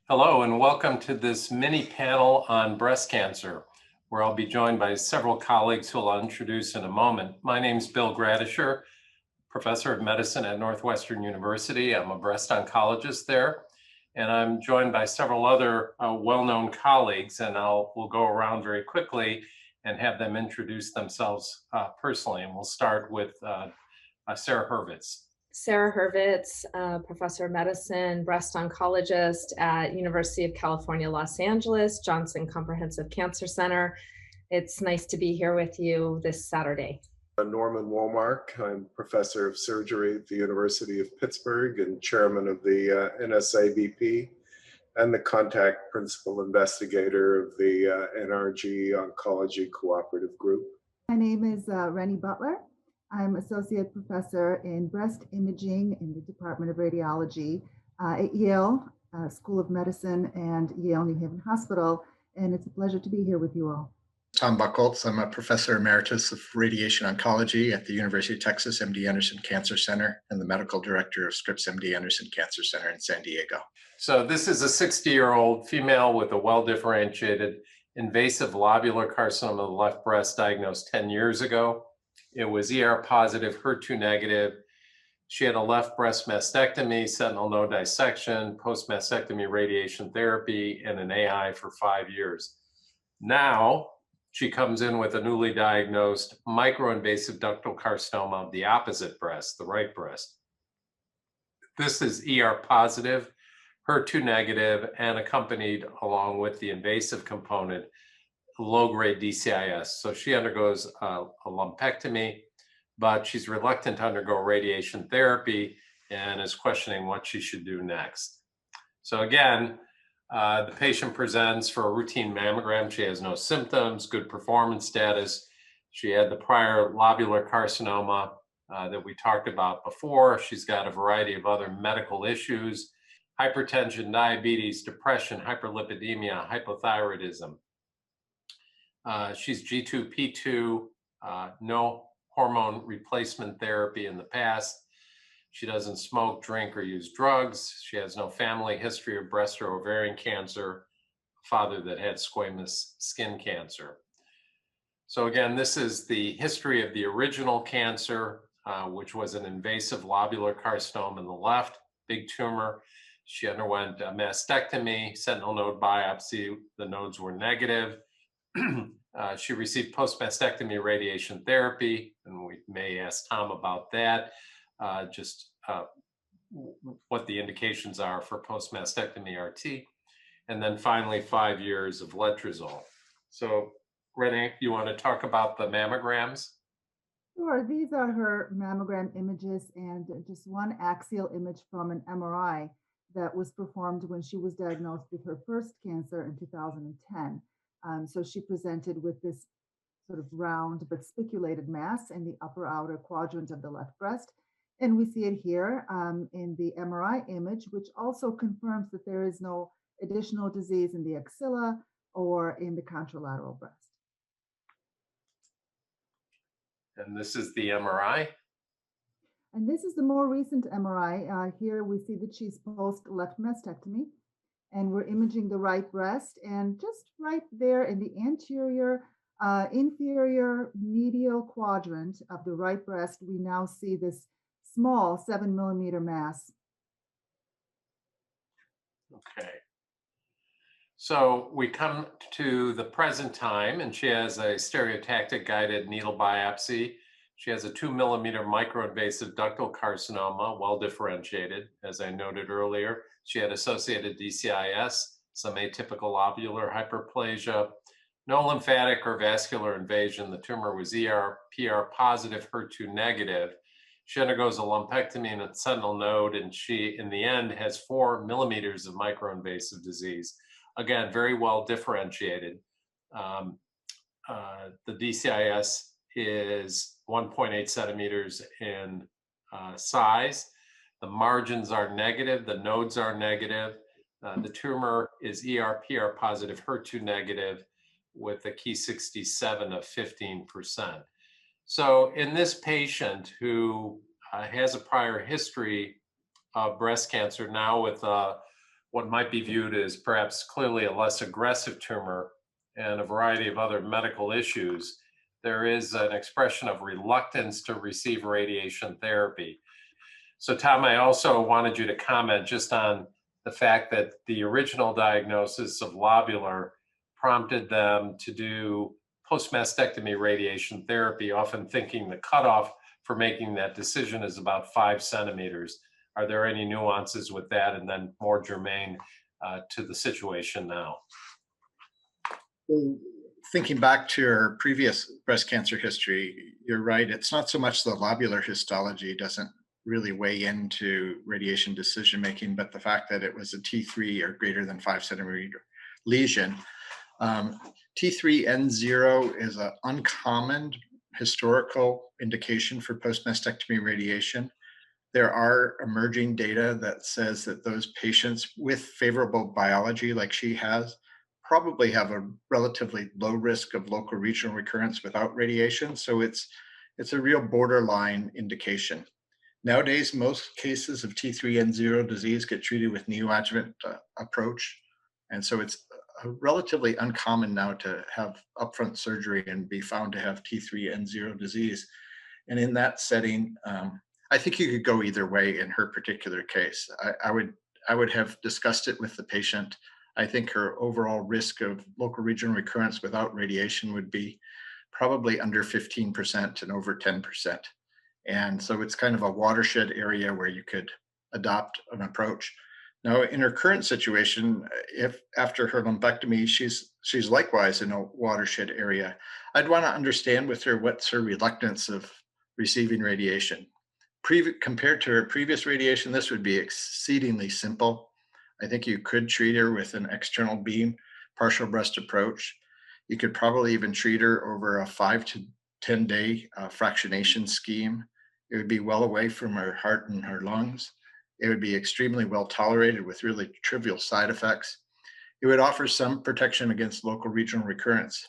Hello, and welcome to this mini panel on breast cancer, where I'll be joined by several colleagues who I'll introduce in a moment. My name is Bill Gradisher, professor of medicine at Northwestern University. I'm a breast oncologist there, and I'm joined by several other well-known colleagues, and we'll go around very quickly and have them introduce themselves personally. And we'll start with Sarah Hurvitz. Sarah Hurvitz, professor of medicine, breast oncologist at University of California, Los Angeles, Johnson Comprehensive Cancer Center. It's nice to be here with you this Saturday. Norman Womark. I'm professor of surgery at the University of Pittsburgh and chairman of the NSABP and the contact principal investigator of the NRG Oncology Cooperative Group. My name is Rennie Butler. I'm associate professor in breast imaging in the Department of Radiology at Yale School of Medicine and Yale New Haven Hospital, and it's a pleasure to be here with you all. Tom Buchholz. I'm a professor emeritus of radiation oncology at the University of Texas MD Anderson Cancer Center and the medical director of Scripps MD Anderson Cancer Center in San Diego. So this is a 60-year-old female with a well-differentiated invasive lobular carcinoma of the left breast diagnosed 10 years ago. It was ER positive, HER2 negative. She had a left breast mastectomy, sentinel node dissection, post-mastectomy radiation therapy, and an AI for 5 years. Now, she comes in with a newly diagnosed microinvasive ductal carcinoma of the opposite breast, the right breast. This is ER positive, HER2 negative, and accompanied along with the invasive component, low-grade DCIS. So she undergoes a lumpectomy, but she's reluctant to undergo radiation therapy and is questioning what she should do next. So again, the patient presents for a routine mammogram. She has no symptoms, good performance status. She had the prior lobular carcinoma that we talked about before. She's got a variety of other medical issues: hypertension, diabetes, depression, hyperlipidemia, hypothyroidism. She's G2P2, no hormone replacement therapy in the past. She doesn't smoke, drink, or use drugs. She has no family history of breast or ovarian cancer, a father that had squamous skin cancer. So again, this is the history of the original cancer, which was an invasive lobular carcinoma in the left, big tumor. She underwent a mastectomy, sentinel node biopsy. The nodes were negative. She received post-mastectomy radiation therapy, and we may ask Tom about that, what the indications are for post-mastectomy RT, and then finally 5 years of letrozole. So, Renee, you want to talk about the mammograms? Sure, these are her mammogram images and just one axial image from an MRI that was performed when she was diagnosed with her first cancer in 2010. So she presented with this sort of round but spiculated mass in the upper outer quadrant of the left breast. And we see it here in the MRI image, which also confirms that there is no additional disease in the axilla or in the contralateral breast. And this is the MRI. And this is the more recent MRI. Here we see that she's post-left mastectomy. And we're imaging the right breast, and just right there in the anterior, inferior medial quadrant of the right breast, we now see this small 7 millimeter mass. Okay. So we come to the present time, and she has a stereotactic guided needle biopsy. She has a 2 millimeter microinvasive ductal carcinoma, well differentiated, as I noted earlier. She had associated DCIS, some atypical lobular hyperplasia, no lymphatic or vascular invasion. The tumor was ER/PR positive, HER2 negative. She undergoes a lumpectomy in a sentinel node, and she, in the end, has 4 millimeters of microinvasive disease. Again, very well differentiated. The DCIS is 1.8 centimeters in size. The margins are negative, the nodes are negative. The tumor is ER/PR positive, HER2 negative, with a Ki67 of 15%. So in this patient who has a prior history of breast cancer, now with what might be viewed as perhaps clearly a less aggressive tumor and a variety of other medical issues, there is an expression of reluctance to receive radiation therapy. So Tom, I also wanted you to comment just on the fact that the original diagnosis of lobular prompted them to do post-mastectomy radiation therapy, often thinking the cutoff for making that decision is about 5 centimeters. Are there any nuances with that, and then more germane to the situation now? Well, thinking back to your previous breast cancer history, you're right. It's not so much the lobular histology doesn't really weigh into radiation decision making, but the fact that it was a T3 or greater than 5 centimeter lesion. T3N0 is an uncommon historical indication for post-mastectomy radiation. There are emerging data that says that those patients with favorable biology like she has probably have a relatively low risk of local regional recurrence without radiation. So it's a real borderline indication. Nowadays, most cases of T3N0 disease get treated with neoadjuvant approach. And so it's relatively uncommon now to have upfront surgery and be found to have T3N0 disease. And in that setting, I think you could go either way in her particular case. I would have discussed it with the patient. I think her overall risk of local regional recurrence without radiation would be probably under 15% and over 10%. And so it's kind of a watershed area where you could adopt an approach. Now, in her current situation, if after her lumpectomy, she's likewise in a watershed area, I'd want to understand with her what's her reluctance of receiving radiation. Compared to her previous radiation, this would be exceedingly simple. I think you could treat her with an external beam partial breast approach. You could probably even treat her over a 5 to 10 day fractionation scheme. It would be well away from her heart and her lungs. It would be extremely well tolerated with really trivial side effects. It would offer some protection against local regional recurrence.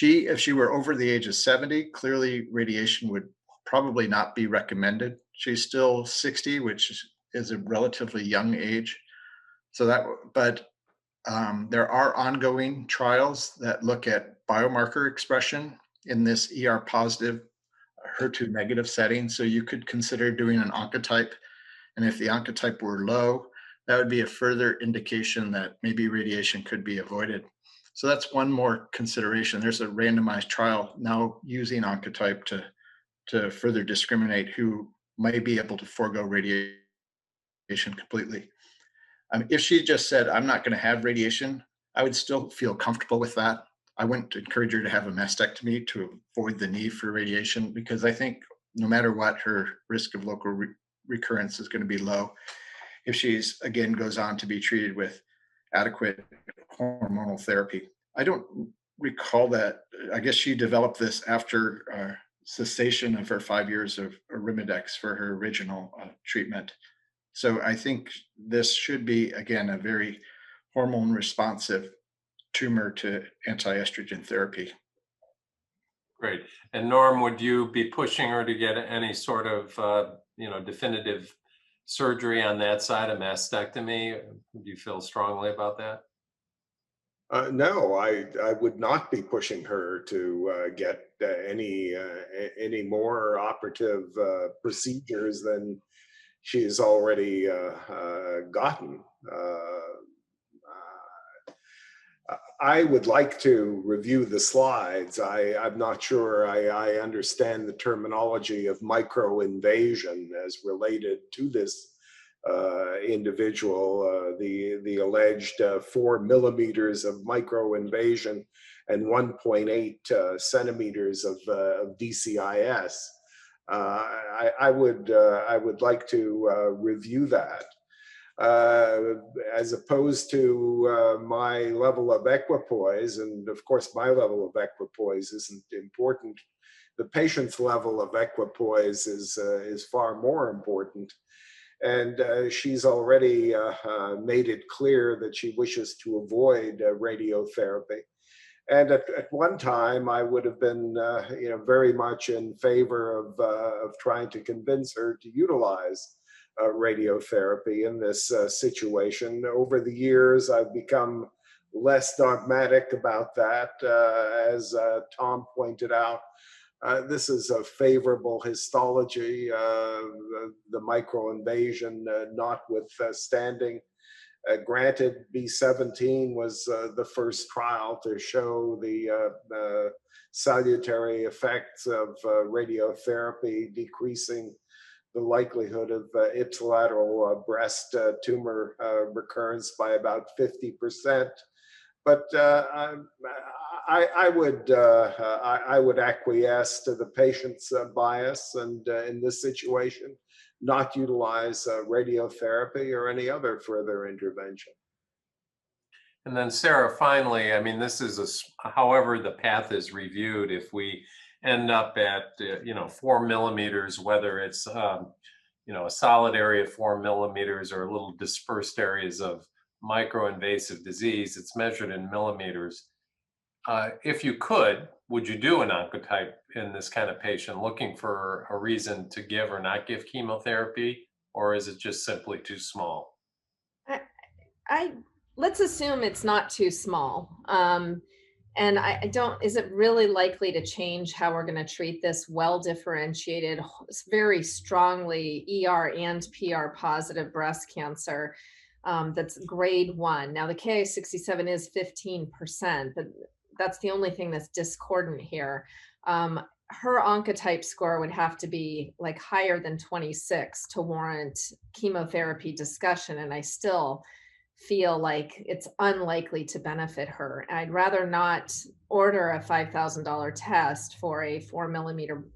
If she were over the age of 70, clearly radiation would probably not be recommended. She's still 60, which is a relatively young age. But there are ongoing trials that look at biomarker expression in this ER positive, HER2 negative setting. So you could consider doing an oncotype. And if the oncotype were low, that would be a further indication that maybe radiation could be avoided. So that's one more consideration. There's a randomized trial now using oncotype to further discriminate who may be able to forego radiation completely. If she just said, I'm not going to have radiation, I would still feel comfortable with that. I wouldn't encourage her to have a mastectomy to avoid the need for radiation, because I think no matter what, her risk of local recurrence is going to be low. If she's, again, goes on to be treated with adequate hormonal therapy. I don't recall that. I guess she developed this after cessation of her 5 years of Arimidex for her original treatment. So I think this should be, again, a very hormone responsive tumor to anti-estrogen therapy. Great. And Norm, would you be pushing her to get any sort of, definitive surgery on that side, a mastectomy? Do you feel strongly about that? No, I would not be pushing her to get any more operative procedures than she's already gotten. I would like to review the slides. I'm not sure I understand the terminology of microinvasion as related to this individual. The alleged 4 millimeters of microinvasion and 1.8 centimeters of DCIS. I would like to review that. As opposed to my level of equipoise, and of course my level of equipoise isn't important. The patient's level of equipoise is far more important, and she's already made it clear that she wishes to avoid radiotherapy. And at one time, I would have been, very much in favor of trying to convince her to utilize radiotherapy in this situation. Over the years, I've become less dogmatic about that. As Tom pointed out, this is a favorable histology, the microinvasion notwithstanding. Granted, B17 was the first trial to show the salutary effects of radiotherapy, decreasing the likelihood of ipsilateral breast tumor recurrence by about 50%. But I would acquiesce to the patient's bias, and in this situation, not utilize radiotherapy or any other further intervention. And then Sarah, finally, I mean, this is however the path is reviewed, if we end up at, 4 millimeters, whether it's, a solid area of 4 millimeters or little dispersed areas of microinvasive disease, it's measured in millimeters. If you could, would you do an oncotype in this kind of patient looking for a reason to give or not give chemotherapy, or is it just simply too small? I let's assume it's not too small. And I don't, is it really likely to change how we're going to treat this well-differentiated, very strongly ER and PR positive breast cancer that's grade 1? Now the Ki-67 is 15%, but that's the only thing that's discordant here. Her oncotype score would have to be like higher than 26 to warrant chemotherapy discussion. And I still feel like it's unlikely to benefit her. I'd rather not order a $5,000 test for a 4 millimeter,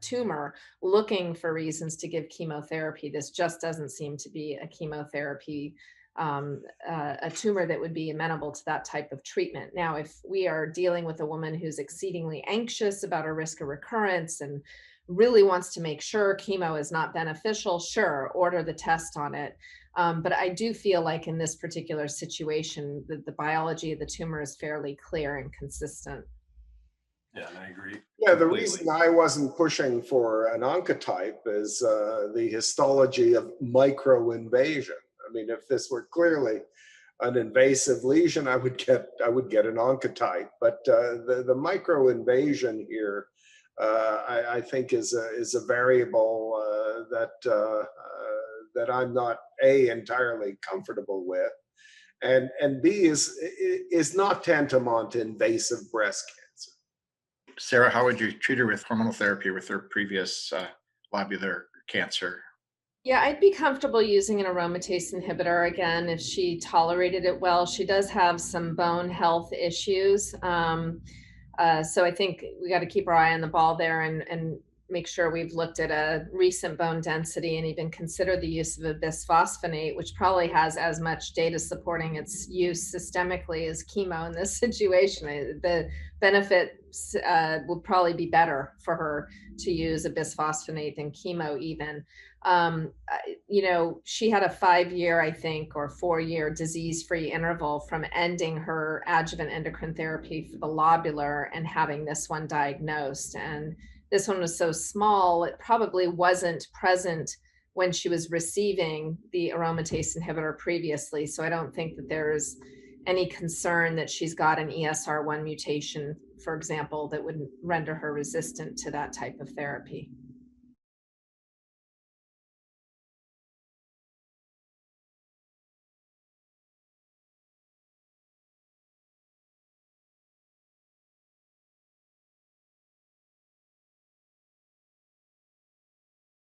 tumor looking for reasons to give chemotherapy. This just doesn't seem to be a chemotherapy, a tumor that would be amenable to that type of treatment. Now, if we are dealing with a woman who's exceedingly anxious about her risk of recurrence and really wants to make sure chemo is not beneficial, sure, order the test on it. But I do feel like in this particular situation, the biology of the tumor is fairly clear and consistent. Yeah, I agree. Yeah, the completely. reason I wasn't pushing for an oncotype is the histology of microinvasion. I mean, if this were clearly an invasive lesion, I would get an oncotype. But the microinvasion here, I think, is a variable that I'm not entirely comfortable with, and B is not tantamount to invasive breast cancer. Sarah, how would you treat her with hormonal therapy with her previous lobular cancer? Yeah, I'd be comfortable using an aromatase inhibitor again if she tolerated it well. She does have some bone health issues. So I think we got to keep our eye on the ball there and make sure we've looked at a recent bone density and even consider the use of a bisphosphonate, which probably has as much data supporting its use systemically as chemo in this situation. The benefits would probably be better for her to use a bisphosphonate than chemo even. She had a 5-year, I think, or 4-year disease-free interval from ending her adjuvant endocrine therapy for the lobular and having this one diagnosed. And this one was so small, it probably wasn't present when she was receiving the aromatase inhibitor previously. So I don't think that there's any concern that she's got an ESR1 mutation, for example, that would render her resistant to that type of therapy.